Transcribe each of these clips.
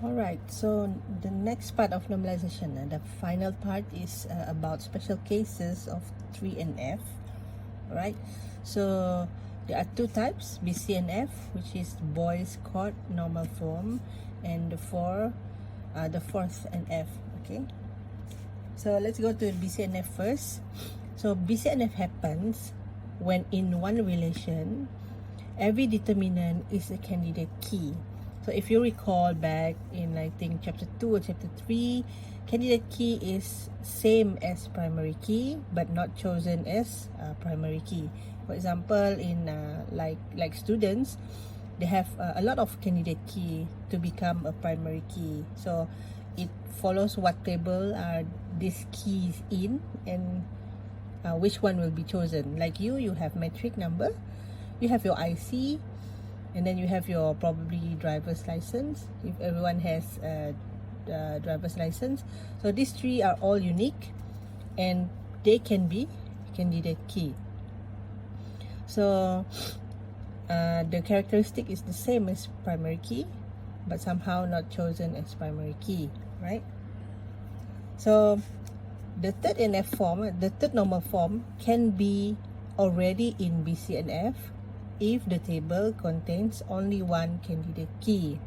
Alright, so the next part of normalization, the final part is about special cases of 3NF. Alright, so there are two types, BCNF, which is Boy's Court normal form, and the fourth NF. Okay, so let's go to BCNF first. So BCNF happens when in one relation, every determinant is a candidate key. So if you recall back in, I think, chapter 2 or chapter 3, candidate key is same as primary key but not chosen as primary key. For example, in like students, they have a lot of candidate key to become a primary key. So it follows what table are these keys in, and which one will be chosen. Like you have metric number, you have your IC, and then you have your probably driver's license if everyone has a driver's license. So these three are all unique and they can be candidate key. So the characteristic is the same as primary key but somehow not chosen as primary key, right? So the third NF form, the third normal form, can be already in BCNF if the table contains only one candidate key.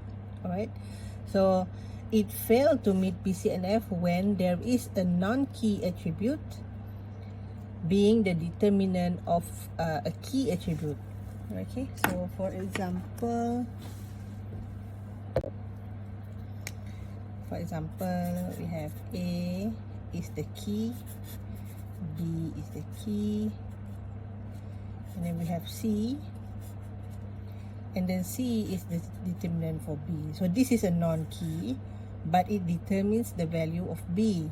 Alright, so it failed to meet BCNF when there is a non-key attribute being the determinant of a key attribute. Okay, so for example, we have A is the key, B is the key, and then we have C, and then C is the determinant for B. So this is a non-key, but it determines the value of B.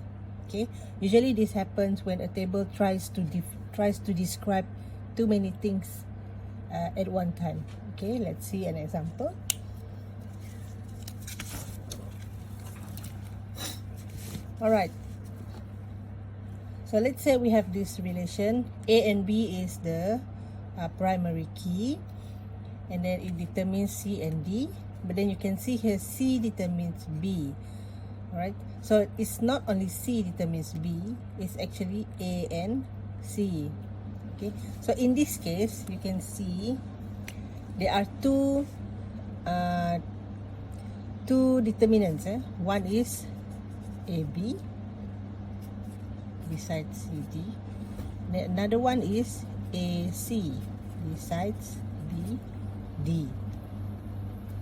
Okay, usually this happens when a table tries to describe too many things at one time. Okay, let's see an example. Alright, so let's say we have this relation A and B is the primary key, and then it determines C and D, but then you can see here C determines B. Alright, so it's not only C determines B, it's actually A and C. Okay, so in this case you can see there are two determinants. One is AB besides CD, another one is AC besides BD.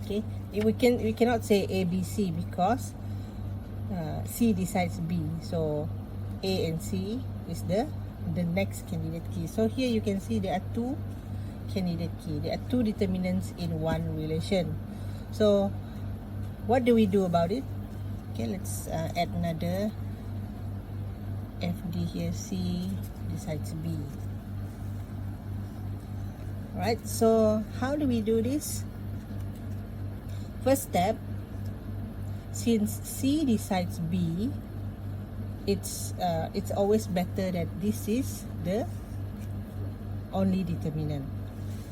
Okay, we cannot say ABC because C decides B, so A and C is the next candidate key. So here you can see there are two candidate key, there are two determinants in one relation. So what do we do about it? Okay, let's add another FD here. C decides B. Alright, so how do we do this? First step, since C decides B, it's always better that this is the only determinant.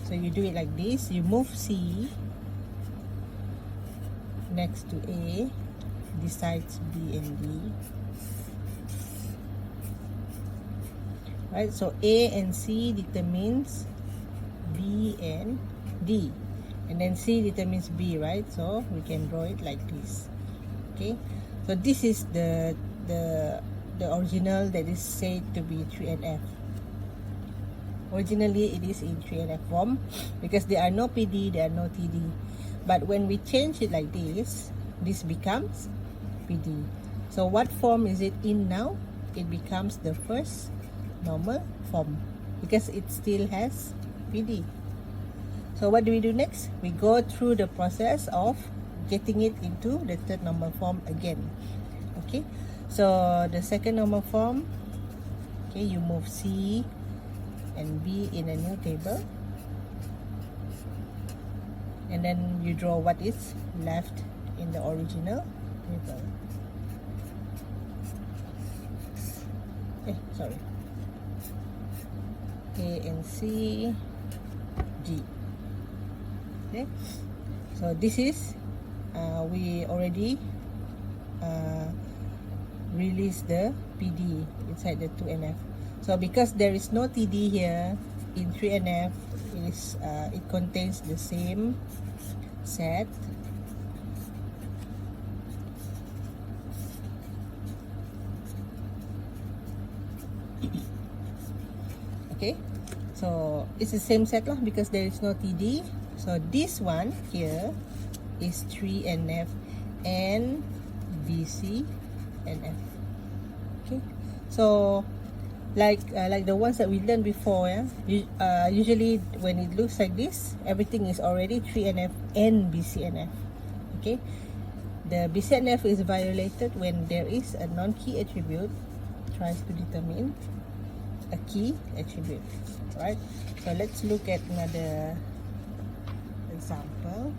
So you do it like this. You move C next to A, decides B and D. Right, so A and C determines B and D, and then C determines B, right? So we can draw it like this. Okay, so this is the original that is said to be 3NF. Originally it is in 3NF form because there are no PD, there are no TD, but when we change it like this becomes PD. So what form is it in now? It becomes the first normal form because it still has PD. So what do we do next? We go through the process of getting it into the third normal form again. Okay, so the second normal form, okay, you move C and B in a new table, and then you draw what is left in the original table. Sorry, A and C, G. Okay, so this is we already release the PD inside the 2NF. So because there is no TD here in 3NF, it contains the same set. Okay, so it's the same set lah because there is no TD. So this one here is 3NF and BCNF. Okay, so like the ones that we learned before, usually when it looks like this, everything is already 3NF and BCNF. Okay, the BCNF is violated when there is a non-key attribute tries to determine a key attribute. Right, so let's look at another example.